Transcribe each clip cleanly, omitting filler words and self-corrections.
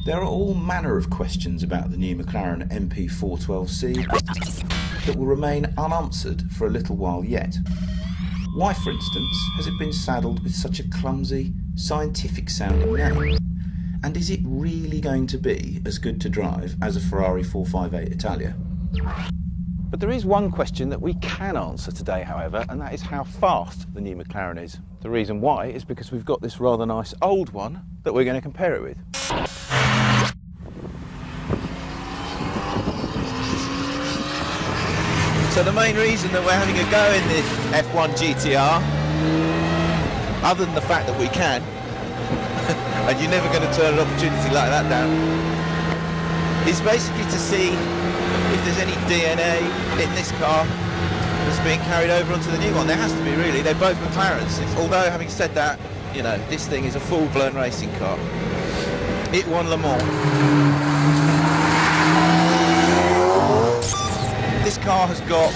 There are all manner of questions about the new McLaren MP4 12C that will remain unanswered for a little while yet. Why, for instance, has it been saddled with such a clumsy, scientific-sounding name? And is it really going to be as good to drive as a Ferrari 458 Italia? But there is one question that we can answer today, however, and that is how fast the new McLaren is. The reason why is because we've got this rather nice old one that we're going to compare it with. So the main reason that we're having a go in this F1 GTR, other than the fact that we can, and you're never going to turn an opportunity like that down, is basically to see if there's any DNA in this car that's being carried over onto the new one. There has to be, really. They're both McLarens. Although, having said that, you know, this thing is a full-blown racing car. It won Le Mans. This car has got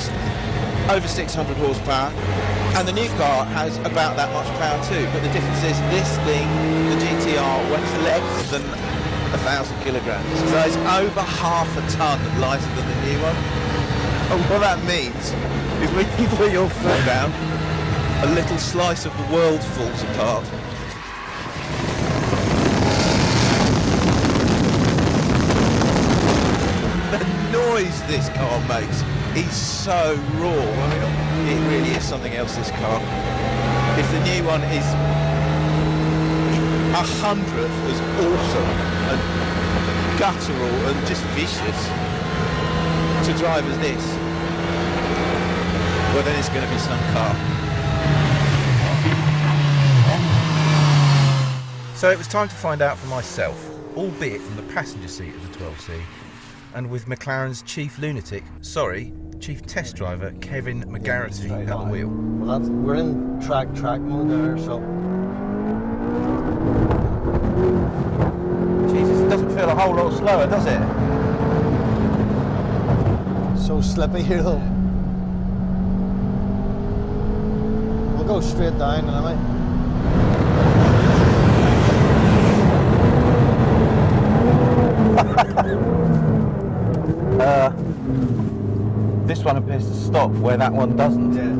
over 600 horsepower, and the new car has about that much power too. But the difference is this thing, the GTR, weighs less than 1,000 kilograms. So it's over half a ton lighter than the new one. And what that means is when you put your foot down, a little slice of the world falls apart. The noise this car makes is so raw. I mean, it really is something else, this car. If the new one is 100th as awesome and guttural and just vicious to drive as this, well, then it's going to be some car. So it was time to find out for myself, albeit from the passenger seat of the 12C, and with McLaren's chief lunatic, chief test driver, Kevin McGarrity at the wheel. Well, we're in track mode there, so... Jesus, it doesn't feel a whole lot slower, does it? So slippy here though. We'll go straight down anyway. This one appears to stop where that one doesn't. Yeah.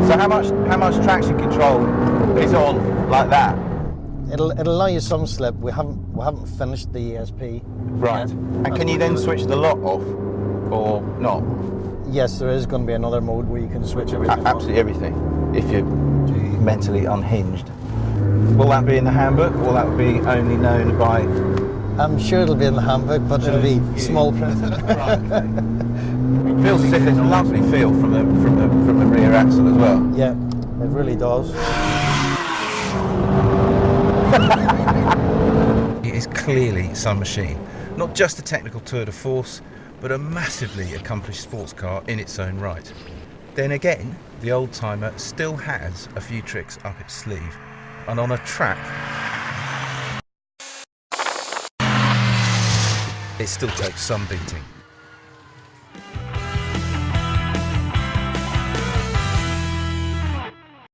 So how much traction control is on like that? It'll allow you some slip. We haven't finished the ESP. Right. Yet. And can you then switch the lot off or not? Yes, there is going to be another mode where you can switch everything. Absolutely everything, if you're mentally unhinged. Will that be in the handbook, or that will be only known by... I'm sure it'll be in the handbook, but it'll be small print. Right, okay. It feels as if there's a lovely feel from the rear axle as well. Yeah, it really does. It is clearly some machine. Not just a technical tour de force, but a massively accomplished sports car in its own right. Then again, the old-timer still has a few tricks up its sleeve. And on a track, it still takes some beating.